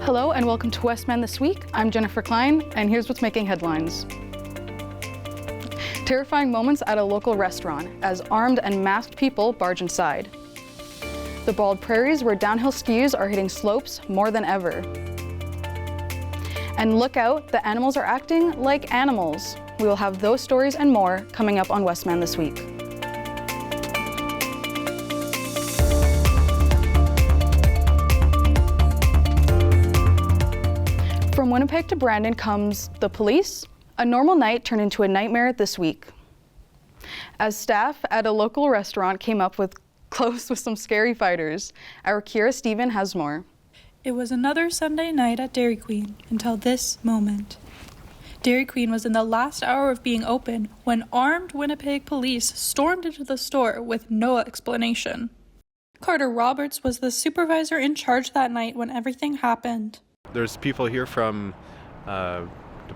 Hello and welcome to Westman This Week. I'm Jennifer Klein, and here's what's making headlines. Terrifying moments at a local restaurant as armed and masked people barge inside. The bald prairies where downhill skis are hitting slopes more than ever. And look out, the animals are acting like animals. We will have those stories and more coming up on Westman This Week. From Winnipeg to Brandon comes the police. A normal night turned into a nightmare this week, as staff at a local restaurant came up close with some scary fighters. Our Kira Stephen has more. It was another Sunday night at Dairy Queen until this moment. Dairy Queen was in the last hour of being open when armed Winnipeg police stormed into the store with no explanation. Carter Roberts was the supervisor in charge that night when everything happened. There's people here from the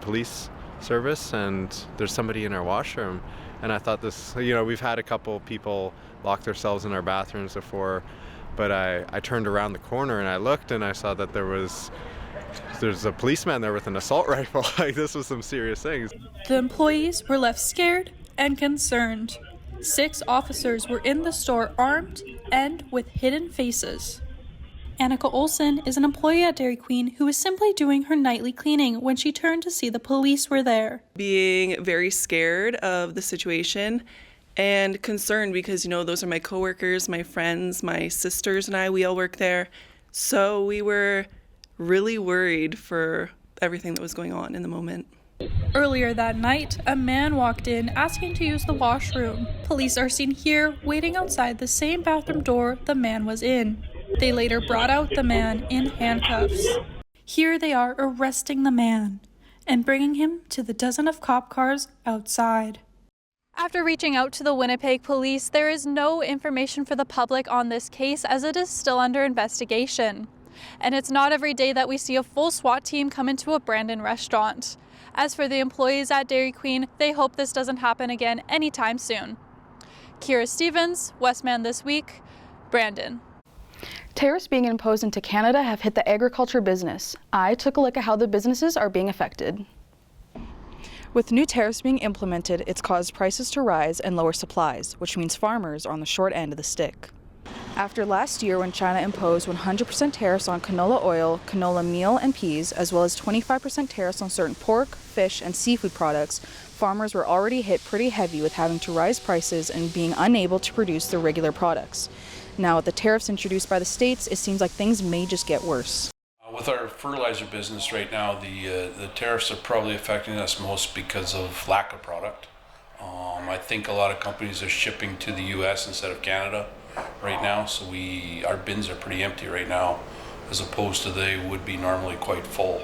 police service, and there's somebody in our washroom. And I thought this, we've had a couple people lock themselves in our bathrooms before, but I turned around the corner and I looked and I saw that there's a policeman there with an assault rifle. Like, this was some serious things. The employees were left scared and concerned. 6 officers were in the store armed and with hidden faces. Annika Olsen is an employee at Dairy Queen who was simply doing her nightly cleaning when she turned to see the police were there. Being very scared of the situation and concerned because, those are my coworkers, my friends, my sisters and I, we all work there. So we were really worried for everything that was going on in the moment. Earlier that night, a man walked in asking to use the washroom. Police are seen here waiting outside the same bathroom door the man was in. They later brought out the man in handcuffs. Here they are arresting the man and bringing him to the dozen of cop cars outside. After reaching out to the Winnipeg police, there is no information for the public on this case as it is still under investigation. And it's not every day that we see a full SWAT team come into a Brandon restaurant. As for the employees at Dairy Queen, they hope this doesn't happen again anytime soon. Kira Stevens, Westman This Week, Brandon. Tariffs being imposed into Canada have hit the agriculture business. I took a look at how the businesses are being affected. With new tariffs being implemented, it's caused prices to rise and lower supplies, which means farmers are on the short end of the stick. After last year when China imposed 100% tariffs on canola oil, canola meal and peas, as well as 25% tariffs on certain pork, fish, and seafood products, farmers were already hit pretty heavy with having to rise prices and being unable to produce their regular products. Now, with the tariffs introduced by the states, it seems like things may just get worse. With our fertilizer business right now, the tariffs are probably affecting us most because of lack of product. I think a lot of companies are shipping to the U.S. instead of Canada right now, so our bins are pretty empty right now, as opposed to they would be normally quite full.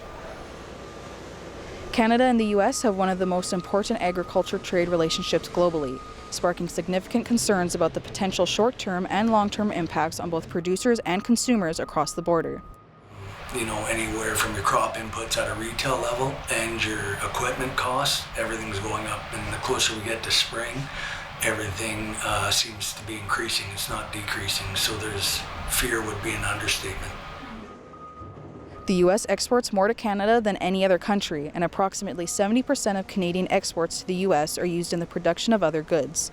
Canada and the U.S. have one of the most important agriculture trade relationships globally, sparking significant concerns about the potential short-term and long-term impacts on both producers and consumers across the border. Anywhere from your crop inputs at a retail level and your equipment costs, everything's going up. And the closer we get to spring, everything seems to be increasing. It's not decreasing. So fear would be an understatement. The U.S. exports more to Canada than any other country, and approximately 70% of Canadian exports to the U.S. are used in the production of other goods.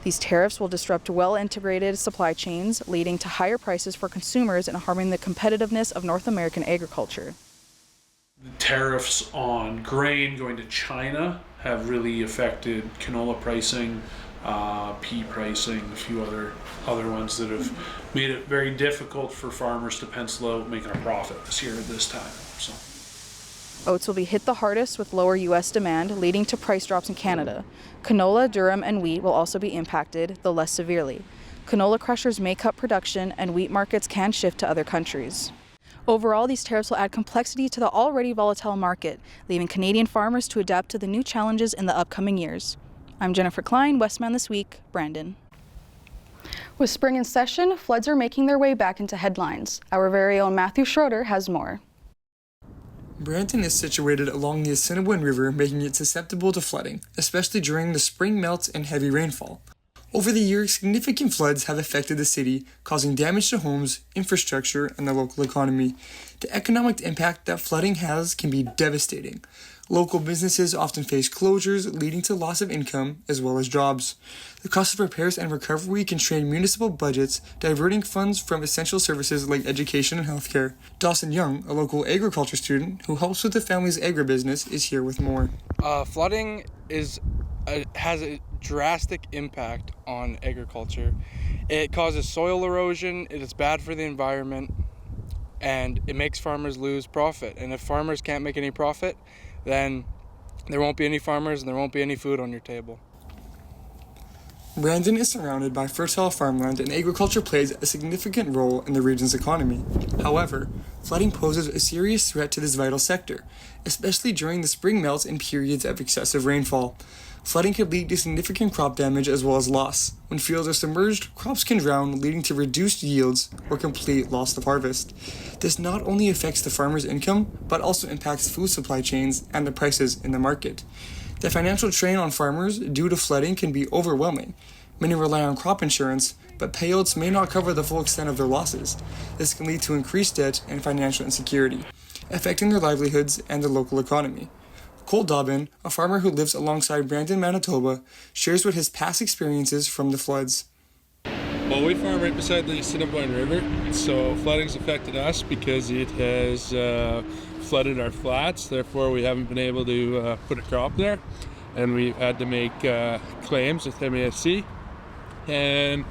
These tariffs will disrupt well-integrated supply chains, leading to higher prices for consumers and harming the competitiveness of North American agriculture. The tariffs on grain going to China have really affected canola pricing, pea pricing, a few other ones that have made it very difficult for farmers to pencil out making a profit this year at this time. Oats will be hit the hardest with lower U.S. demand, leading to price drops in Canada. Canola, durum, and wheat will also be impacted, though less severely. Canola crushers may cut production, and wheat markets can shift to other countries. Overall, these tariffs will add complexity to the already volatile market, leaving Canadian farmers to adapt to the new challenges in the upcoming years. I'm Jennifer Klein, Westman This Week, Brandon. With spring in session, floods are making their way back into headlines. Our very own Matthew Schroeder has more. Brandon is situated along the Assiniboine River, making it susceptible to flooding, especially during the spring melt and heavy rainfall. Over the years, significant floods have affected the city, causing damage to homes, infrastructure, and the local economy. The economic impact that flooding has can be devastating. Local businesses often face closures, leading to loss of income as well as jobs. The cost of repairs and recovery can strain municipal budgets, diverting funds from essential services like education and healthcare. Dawson Young, a local agriculture student who helps with the family's agribusiness, is here with more. Flooding has a drastic impact on agriculture. It causes soil erosion, it is bad for the environment, and it makes farmers lose profit. And if farmers can't make any profit, then there won't be any farmers and there won't be any food on your table. Brandon is surrounded by fertile farmland, and agriculture plays a significant role in the region's economy. However, flooding poses a serious threat to this vital sector, especially during the spring melts and periods of excessive rainfall. Flooding could lead to significant crop damage as well as loss. When fields are submerged, crops can drown, leading to reduced yields or complete loss of harvest. This not only affects the farmer's income, but also impacts food supply chains and the prices in the market. The financial strain on farmers due to flooding can be overwhelming. Many rely on crop insurance, but payouts may not cover the full extent of their losses. This can lead to increased debt and financial insecurity, affecting their livelihoods and the local economy. Cole Dobbin, a farmer who lives alongside Brandon, Manitoba, shares with his past experiences from the floods. Well, we farm right beside the Assiniboine River, so flooding's affected us because it has flooded our flats. Therefore, we haven't been able to put a crop there, and we've had to make claims with MASC. And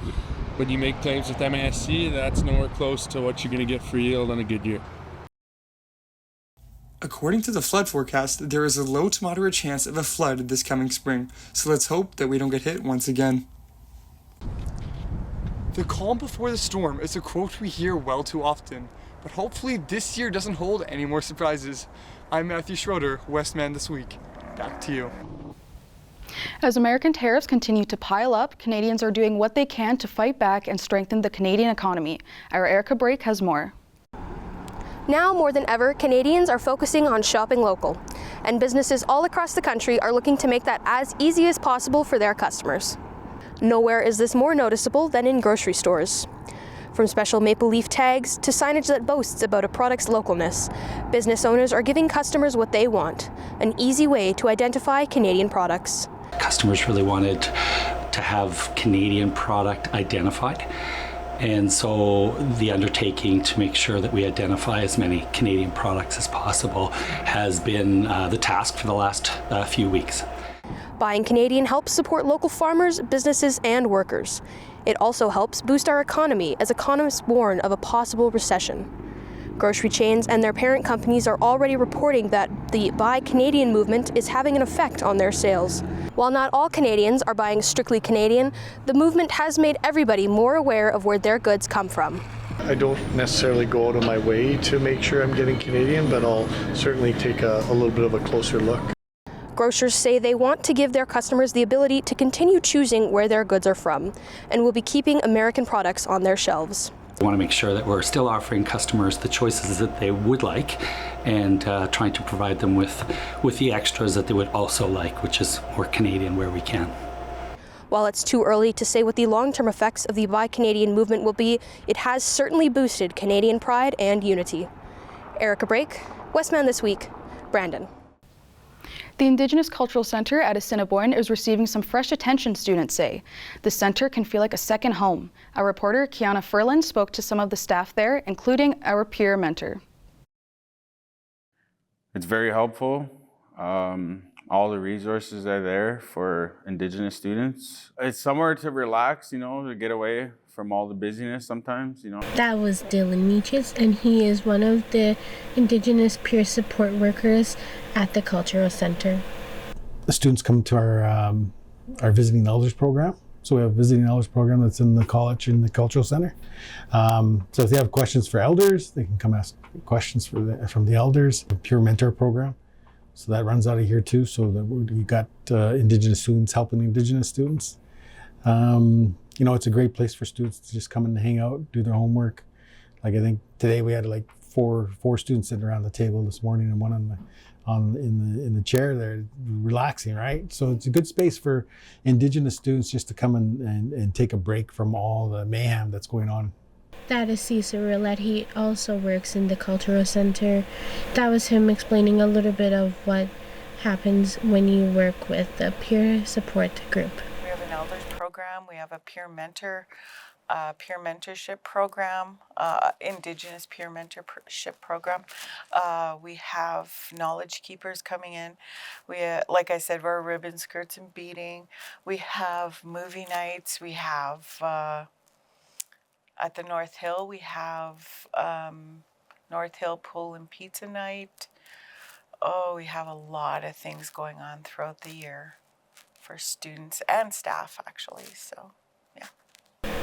when you make claims with MASC, that's nowhere close to what you're going to get for yield on a good year. According to the flood forecast, there is a low to moderate chance of a flood this coming spring, so let's hope that we don't get hit once again. The calm before the storm is a quote we hear well too often, but hopefully this year doesn't hold any more surprises. I'm Matthew Schroeder, Westman This Week. Back to you. As American tariffs continue to pile up, Canadians are doing what they can to fight back and strengthen the Canadian economy. Our Erica Brake has more. Now more than ever, Canadians are focusing on shopping local, and businesses all across the country are looking to make that as easy as possible for their customers. Nowhere is this more noticeable than in grocery stores. From special maple leaf tags to signage that boasts about a product's localness, business owners are giving customers what they want, an easy way to identify Canadian products. Customers really wanted to have Canadian product identified. And so the undertaking to make sure that we identify as many Canadian products as possible has been the task for the last few weeks. Buying Canadian helps support local farmers, businesses, and workers. It also helps boost our economy as economists warn of a possible recession. Grocery chains and their parent companies are already reporting that the Buy Canadian movement is having an effect on their sales. While not all Canadians are buying strictly Canadian, the movement has made everybody more aware of where their goods come from. I don't necessarily go out of my way to make sure I'm getting Canadian, but I'll certainly take a little bit of a closer look. Grocers say they want to give their customers the ability to continue choosing where their goods are from, and will be keeping American products on their shelves. We want to make sure that we're still offering customers the choices that they would like, and trying to provide them with the extras that they would also like, which is more Canadian where we can. While it's too early to say what the long-term effects of the Buy Canadian movement will be, it has certainly boosted Canadian pride and unity. Erica Brake, Westman This Week, Brandon. The Indigenous Cultural Center at Assiniboine is receiving some fresh attention, students say. The center can feel like a second home. Our reporter, Kiana Furlan, spoke to some of the staff there, including our peer mentor. It's very helpful. All the resources are there for Indigenous students. It's somewhere to relax, to get away from all the busyness sometimes, That was Dylan Meaches, and he is one of the Indigenous peer support workers at the Cultural Center. The students come to our Visiting Elders program. So we have a Visiting Elders program that's in the college in the Cultural Center. So if they have questions for elders, they can come ask questions from the elders. The Peer Mentor program. So that runs out of here too. So that we got Indigenous students helping Indigenous students. It's a great place for students to just come and hang out, do their homework. Like I think today we had like four students sitting around the table this morning, and one in the chair there relaxing, right? So it's a good space for Indigenous students just to come and take a break from all the mayhem that's going on. That is Cesar Roulette. He also works in the Cultural Center. That was him explaining a little bit of what happens when you work with the peer support group. We have an elders program. We have a peer mentorship program, Indigenous peer mentorship program. We have knowledge keepers coming in. We, like I said, we're ribbon, skirts, and beading. We have movie nights. We have at the North Hill, we have North Hill Pool and Pizza Night. Oh, we have a lot of things going on throughout the year for students and staff, actually. So, yeah.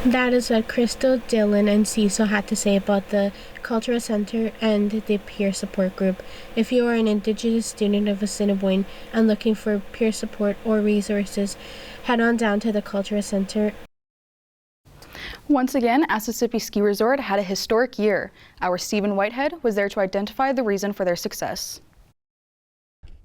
That is what Crystal, Dylan, and Cecil had to say about the Cultural Center and the peer support group. If you are an Indigenous student of Assiniboine and looking for peer support or resources, head on down to the Cultural Center. Once again, Assiniboine Ski Resort had a historic year. Our Stephen Whitehead was there to identify the reason for their success.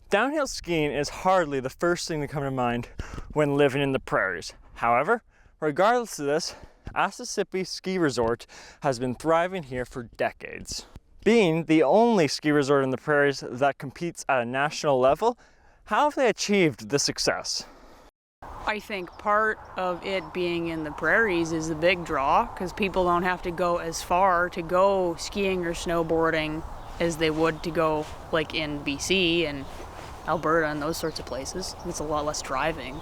Downhill skiing is hardly the first thing to come to mind when living in the prairies. However, regardless of this, Assiniboine Ski Resort has been thriving here for decades. Being the only ski resort in the prairies that competes at a national level, how have they achieved this success? I think part of it being in the prairies is the big draw, because people don't have to go as far to go skiing or snowboarding as they would to go like in BC and Alberta and those sorts of places. It's a lot less driving.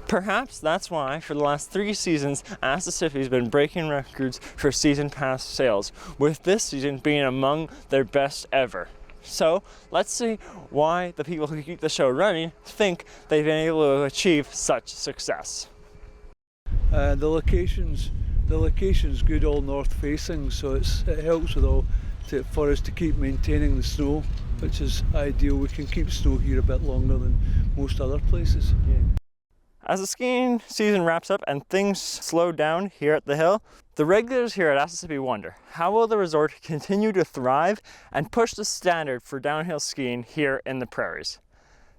Perhaps that's why for the last 3 seasons, Assiniboine has been breaking records for season pass sales, with this season being among their best ever. So let's see why the people who keep the show running think they've been able to achieve such success. The location's good, all north facing, so it helps with for us to keep maintaining the snow, which is ideal. We can keep snow here a bit longer than most other places. Yeah. As the skiing season wraps up and things slow down here at the hill, the regulars here at Assiniboine wonder, how will the resort continue to thrive and push the standard for downhill skiing here in the prairies?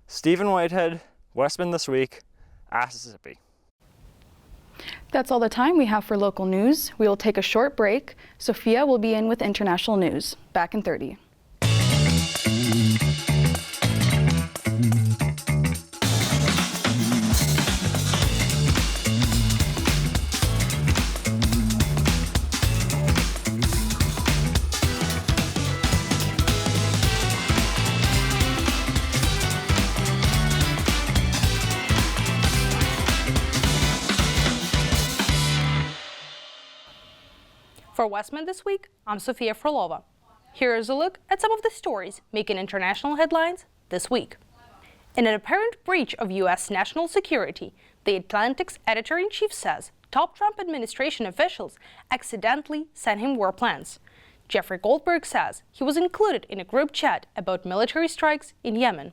Stephen Whitehead, Westman This Week, Assiniboine. That's all the time we have for local news. We will take a short break. Sophia will be in with international news. Back in 30. For Westman This Week, I'm Sofia Frolova. Here is a look at some of the stories making international headlines this week. In an apparent breach of U.S. national security, The Atlantic's editor-in-chief says top Trump administration officials accidentally sent him war plans. Jeffrey Goldberg says he was included in a group chat about military strikes in Yemen.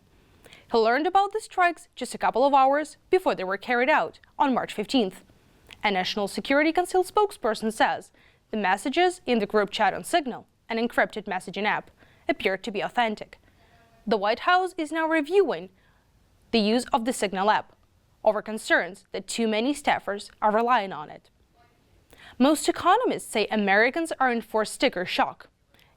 He learned about the strikes just a couple of hours before they were carried out on March 15th. A National Security Council spokesperson says the messages in the group chat on Signal, an encrypted messaging app, appeared to be authentic. The White House is now reviewing the use of the Signal app over concerns that too many staffers are relying on it. Most economists say Americans are in for sticker shock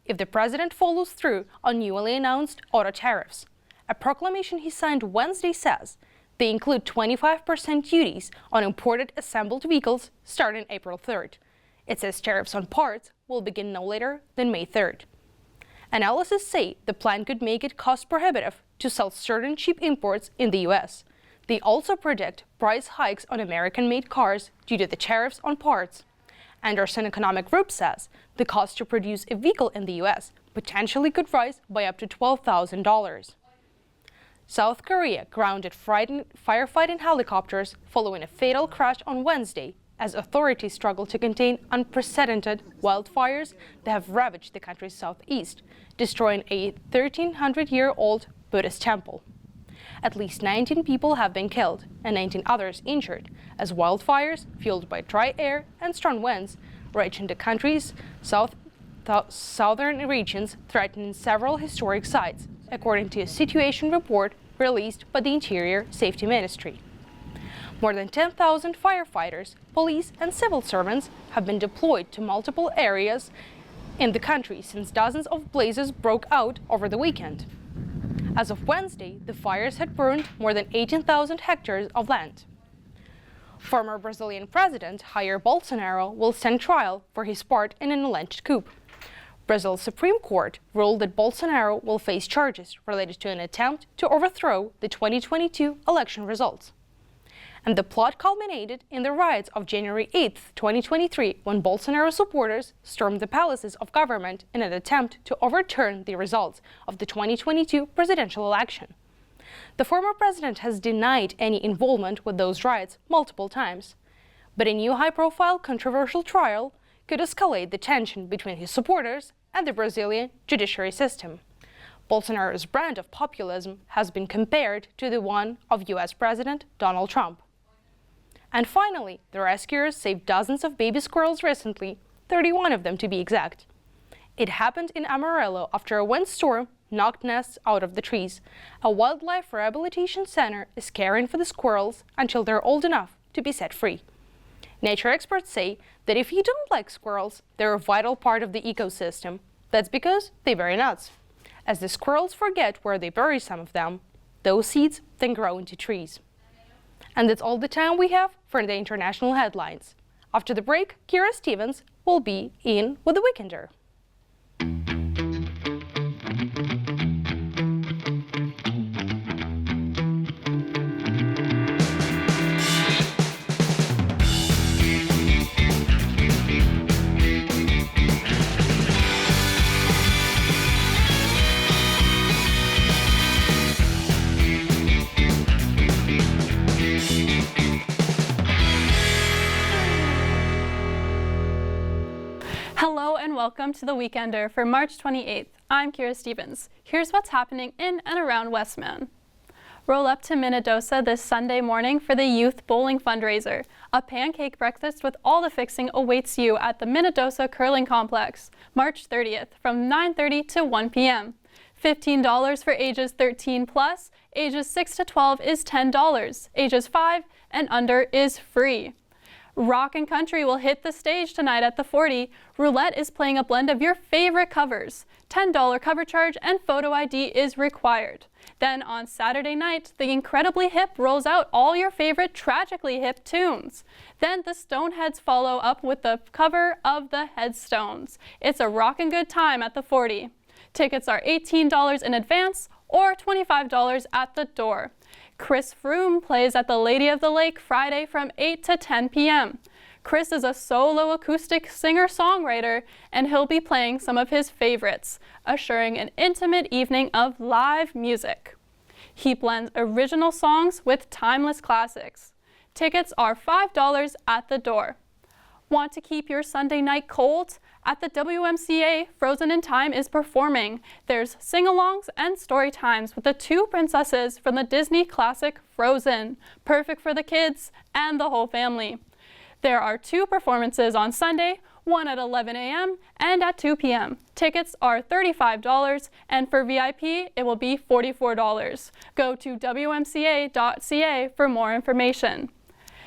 if the president follows through on newly announced auto tariffs. A proclamation he signed Wednesday says they include 25% duties on imported assembled vehicles starting April 3rd. It says tariffs on parts will begin no later than May 3rd. Analysts say the plan could make it cost prohibitive to sell certain cheap imports in the U.S. They also predict price hikes on American-made cars due to the tariffs on parts. Anderson Economic Group says the cost to produce a vehicle in the U.S. potentially could rise by up to $12,000. South Korea grounded firefighting helicopters following a fatal crash on Wednesday as authorities struggle to contain unprecedented wildfires that have ravaged the country's southeast, destroying a 1,300-year-old Buddhist temple. At least 19 people have been killed and 19 others injured as wildfires, fueled by dry air and strong winds, rage in the country's southern regions, threatening several historic sites, according to a situation report released by the Interior Safety Ministry. More than 10,000 firefighters, police, and civil servants have been deployed to multiple areas in the country since dozens of blazes broke out over the weekend. As of Wednesday, the fires had burned more than 18,000 hectares of land. Former Brazilian President Jair Bolsonaro will stand trial for his part in an alleged coup. Brazil's Supreme Court ruled that Bolsonaro will face charges related to an attempt to overthrow the 2022 election results. And the plot culminated in the riots of January 8, 2023, when Bolsonaro supporters stormed the palaces of government in an attempt to overturn the results of the 2022 presidential election. The former president has denied any involvement with those riots multiple times, but a new high-profile controversial trial could escalate the tension between his supporters and the Brazilian judiciary system. Bolsonaro's brand of populism has been compared to the one of US President Donald Trump. And finally, the rescuers saved dozens of baby squirrels recently, 31 of them to be exact. It happened in Amarillo after a windstorm knocked nests out of the trees. A wildlife rehabilitation center is caring for the squirrels until they're old enough to be set free. Nature experts say that if you don't like squirrels, they're a vital part of the ecosystem. That's because they bury nuts. As the squirrels forget where they bury some of them, those seeds then grow into trees. And that's all the time we have for the international headlines. After the break, Kira Stevens will be in with the Weekender. Hello and welcome to The Weekender for March 28th. I'm Kira Stevens. Here's what's happening in and around Westman. Roll up to Minnedosa this Sunday morning for the Youth Bowling Fundraiser. A pancake breakfast with all the fixing awaits you at the Minnedosa Curling Complex, March 30th from 9:30 to 1 p.m. $15 for ages 13 plus, ages 6 to 12 is $10, ages 5 and under is free. Rock and country will hit the stage tonight at the 40. Roulette is playing a blend of your favorite covers. $10 cover charge and photo ID is required. Then on Saturday night, the Incredibly Hip rolls out all your favorite Tragically Hip tunes. Then the Stoneheads follow up with the cover of the Headstones. It's a rockin' good time at the 40. Tickets are $18 in advance or $25 at the door. Chris Froome plays at the Lady of the Lake Friday from 8 to 10 p.m. Chris is a solo acoustic singer-songwriter, and he'll be playing some of his favorites, assuring an intimate evening of live music. He blends original songs with timeless classics. Tickets are $5 at the door. Want to keep your Sunday night cold? At the WMCA, Frozen in Time is performing. There's sing-alongs and story times with the two princesses from the Disney classic Frozen, perfect for the kids and the whole family. There are two performances on Sunday, one at 11 a.m. and at 2 p.m. Tickets are $35, and for VIP, it will be $44. Go to wmca.ca for more information.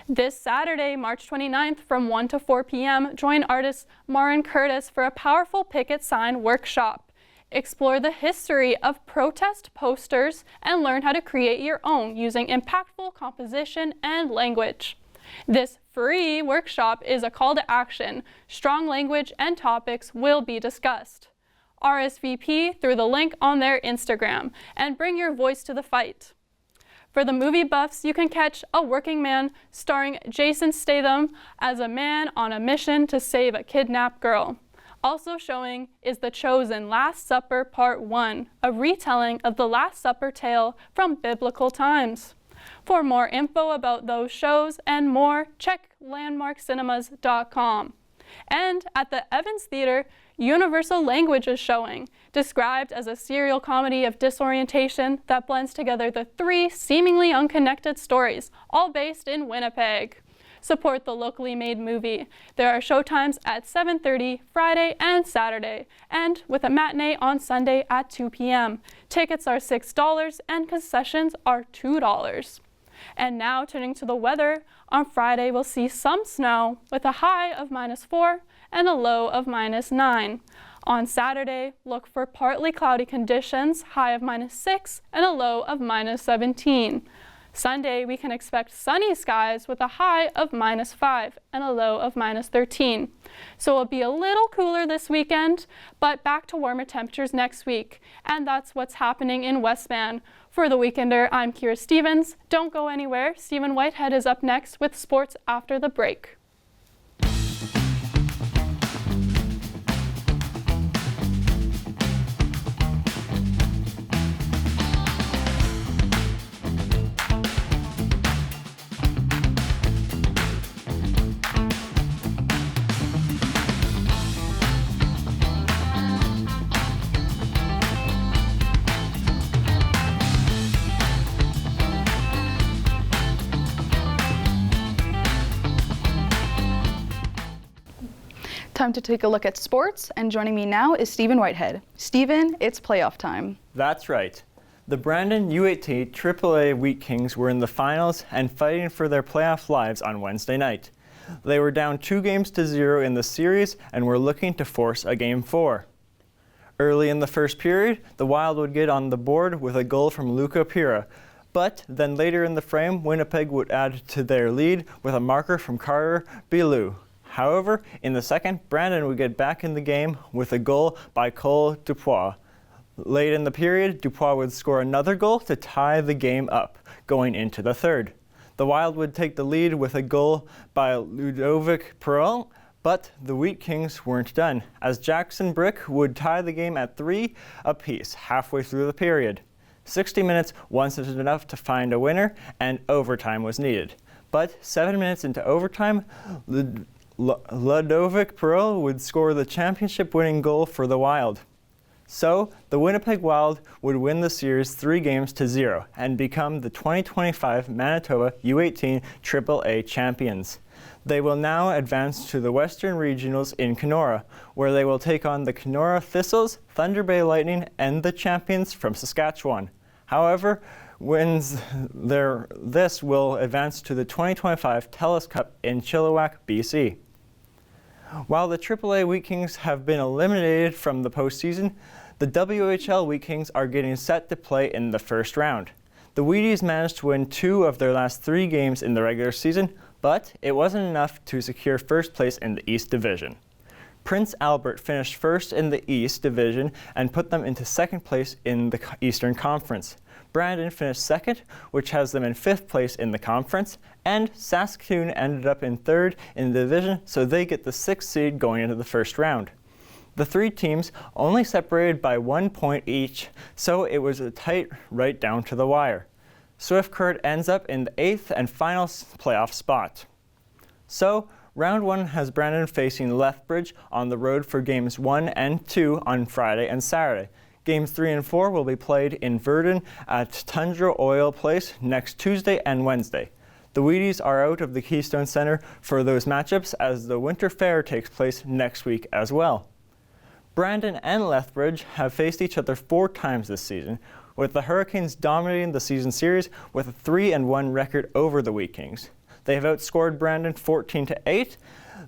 This Saturday, March 29th, from 1 to 4 p.m., join artist Marin Curtis for a powerful picket sign workshop. Explore the history of protest posters and learn how to create your own using impactful composition and language. This free workshop is a call to action. Strong language and topics will be discussed. RSVP through the link on their Instagram and bring your voice to the fight. For the movie buffs, you can catch A Working Man starring Jason Statham as a man on a mission to save a kidnapped girl. Also showing is The Chosen Last Supper Part 1, a retelling of the Last Supper tale from biblical times. For more info about those shows and more, check landmarkcinemas.com. And at the Evans Theater, Universal Language is showing, described as a serial comedy of disorientation that blends together the three seemingly unconnected stories, all based in Winnipeg. Support the locally made movie. There are showtimes at 7:30 Friday and Saturday, and with a matinee on Sunday at 2 p.m. Tickets are $6 and concessions are $2. And now turning to the weather, on Friday we'll see some snow with a high of -4 and a low of -9. On Saturday, look for partly cloudy conditions, high of -6 and a low of -17. Sunday, we can expect sunny skies with a high of -5 and a low of -13. So it'll be a little cooler this weekend, but back to warmer temperatures next week. And that's what's happening in Westman. For The Weekender, I'm Kira Stevens. Don't go anywhere. Stephen Whitehead is up next with sports after the break. Time to take a look at sports, and joining me now is Stephen Whitehead. Stephen, it's playoff time. That's right. The Brandon U18 AAA Wheat Kings were in the finals and fighting for their playoff lives on Wednesday night. They were down 2-0 in the series and were looking to force a Game 4. Early in the first period, the Wild would get on the board with a goal from Luca Pira, but then later in the frame, Winnipeg would add to their lead with a marker from Carter Bellew. However, in the second, Brandon would get back in the game with a goal by Cole Dupois. Late in the period, Dupois would score another goal to tie the game up, going into the third. The Wild would take the lead with a goal by Ludovic Perrault, but the Wheat Kings weren't done, as Jackson Brick would tie the game at 3 apiece halfway through the period. 60 minutes wasn't enough to find a winner, and overtime was needed. But 7 minutes into overtime, Ludovic Perrault would score the championship-winning goal for the Wild. So, the Winnipeg Wild would win the series 3-0 and become the 2025 Manitoba U18 AAA champions. They will now advance to the Western Regionals in Kenora, where they will take on the Kenora Thistles, Thunder Bay Lightning, and the champions from Saskatchewan. However, this will advance to the 2025 TELUS Cup in Chilliwack, BC. While the AAA Wheat Kings have been eliminated from the postseason, the WHL Wheat Kings are getting set to play in the first round. The Wheaties managed to win 2 of their last 3 games in the regular season, but it wasn't enough to secure first place in the East Division. Prince Albert finished first in the East Division and put them into second place in the Eastern Conference. Brandon finished second, which has them in 5th place in the conference, and Saskatoon ended up in 3rd in the division, so they get the 6th seed going into the first round. The 3 teams only separated by 1 point each, so it was a tight right down to the wire. Swift Current ends up in the 8th and final playoff spot. So, round 1 has Brandon facing Lethbridge on the road for games 1 and 2 on Friday and Saturday. Games 3 and 4 will be played in Verdun at Tundra Oil Place next Tuesday and Wednesday. The Wheaties are out of the Keystone Center for those matchups, as the Winter Fair takes place next week as well. Brandon and Lethbridge have faced each other 4 times this season, with the Hurricanes dominating the season series with a 3-1 record over the Wheat Kings. They have outscored Brandon 14-8.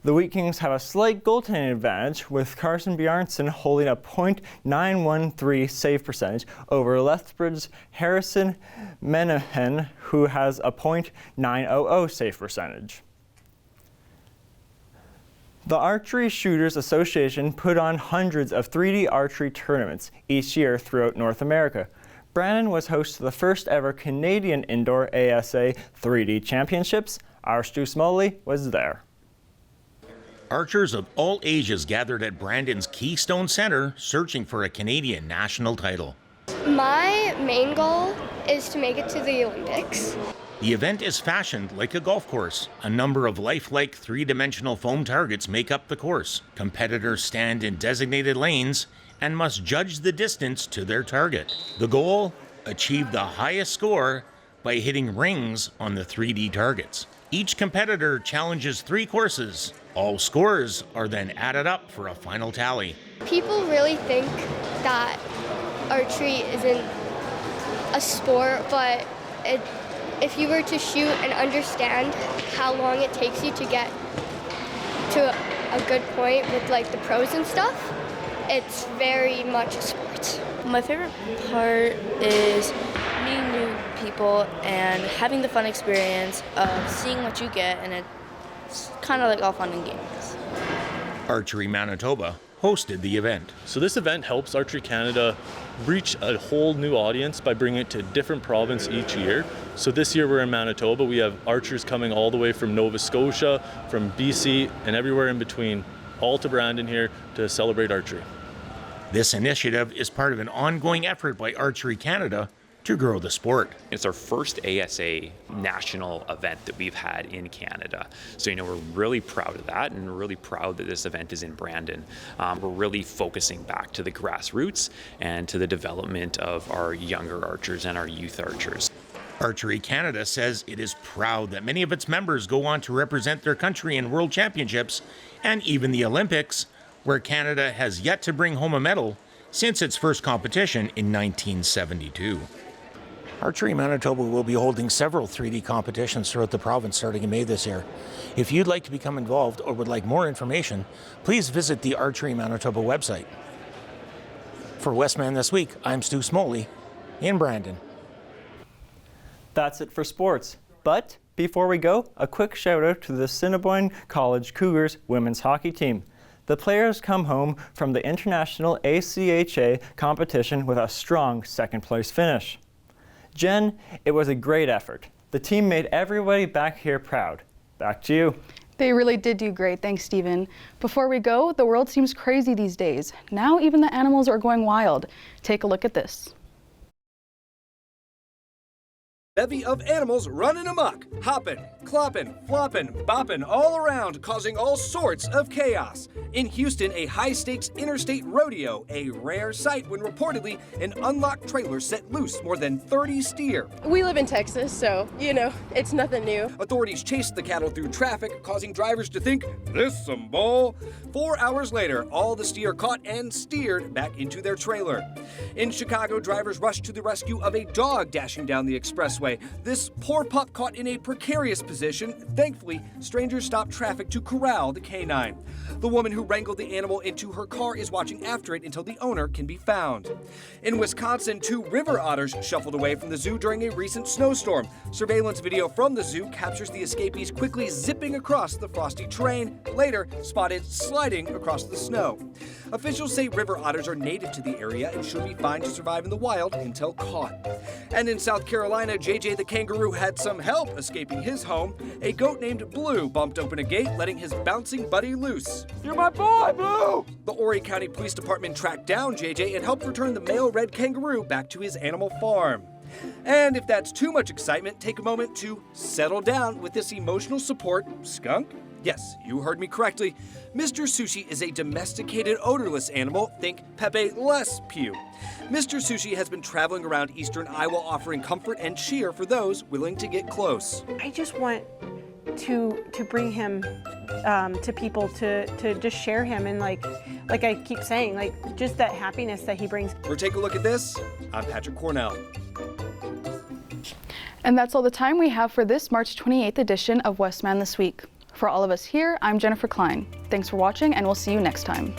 The Wheat Kings have a slight goaltending advantage, with Carson Bjarnson holding a .913 save percentage over Lethbridge's Harrison Menahan, who has a .900 save percentage. The Archery Shooters Association put on hundreds of 3D archery tournaments each year throughout North America. Brandon was host to the first ever Canadian Indoor ASA 3D Championships. Our Stu Smalley was there. Archers of all ages gathered at Brandon's Keystone Center searching for a Canadian national title. My main goal is to make it to the Olympics. The event is fashioned like a golf course. A number of lifelike 3-dimensional foam targets make up the course. Competitors stand in designated lanes and must judge the distance to their target. The goal? Achieve the highest score by hitting rings on the 3D targets. Each competitor challenges 3 courses. All scores are then added up for a final tally. People really think that archery isn't a sport, but if you were to shoot and understand how long it takes you to get to a good point with like the pros and stuff, it's very much a sport. My favorite part is meeting new people and having the fun experience of seeing what you get, and it's kind of like all fun and games. Archery Manitoba hosted the event. So this event helps Archery Canada reach a whole new audience by bringing it to a different province each year. So this year we're in Manitoba. We have archers coming all the way from Nova Scotia, from BC, and everywhere in between, all to Brandon here to celebrate archery. This initiative is part of an ongoing effort by Archery Canada to grow the sport. It's our first ASA national event that we've had in Canada. So, we're really proud of that, and we're really proud that this event is in Brandon. We're really focusing back to the grassroots and to the development of our younger archers and our youth archers. Archery Canada says it is proud that many of its members go on to represent their country in world championships and even the Olympics, where Canada has yet to bring home a medal since its first competition in 1972. Archery Manitoba will be holding several 3D competitions throughout the province starting in May this year. If you'd like to become involved or would like more information, please visit the Archery Manitoba website. For Westman This Week, I'm Stu Smoley in Brandon. That's it for sports. But before we go, a quick shout out to the Assiniboine College Cougars women's hockey team. The players come home from the International ACHA competition with a strong second place finish. Jen, it was a great effort. The team made everybody back here proud. Back to you. They really did do great. Thanks, Stephen. Before we go, the world seems crazy these days. Now even the animals are going wild. Take a look at this. Bevy of animals running amok, hopping, clopping, flopping, bopping all around, causing all sorts of chaos. In Houston, a high-stakes interstate rodeo, a rare sight when reportedly an unlocked trailer set loose more than 30 steer. We live in Texas, so, it's nothing new. Authorities chased the cattle through traffic, causing drivers to think, this some bull. 4 hours later, all the steer caught and steered back into their trailer. In Chicago, drivers rushed to the rescue of a dog dashing down the expressway. This poor pup caught in a precarious position. Thankfully, strangers stopped traffic to corral the canine. The woman who wrangled the animal into her car is watching after it until the owner can be found. In Wisconsin, 2 river otters shuffled away from the zoo during a recent snowstorm. Surveillance video from the zoo captures the escapees quickly zipping across the frosty terrain, later spotted sliding across the snow. Officials say river otters are native to the area and should be fine to survive in the wild until caught. And in South Carolina, JJ the kangaroo had some help escaping his home. A goat named Blue bumped open a gate, letting his bouncing buddy loose. You're my boy, Blue! The Horry County Police Department tracked down JJ and helped return the male red kangaroo back to his animal farm. And if that's too much excitement, take a moment to settle down with this emotional support skunk. Yes, you heard me correctly. Mr. Sushi is a domesticated odorless animal. Think Pepe Les Pew. Mr. Sushi has been traveling around eastern Iowa offering comfort and cheer for those willing to get close. I just want to bring him to people to just share him and like I keep saying, just that happiness that he brings. For Take a Look at This, I'm Patrick Cornell. And that's all the time we have for this March 28th edition of Westman This Week. For all of us here, I'm Jennifer Klein. Thanks for watching, and we'll see you next time.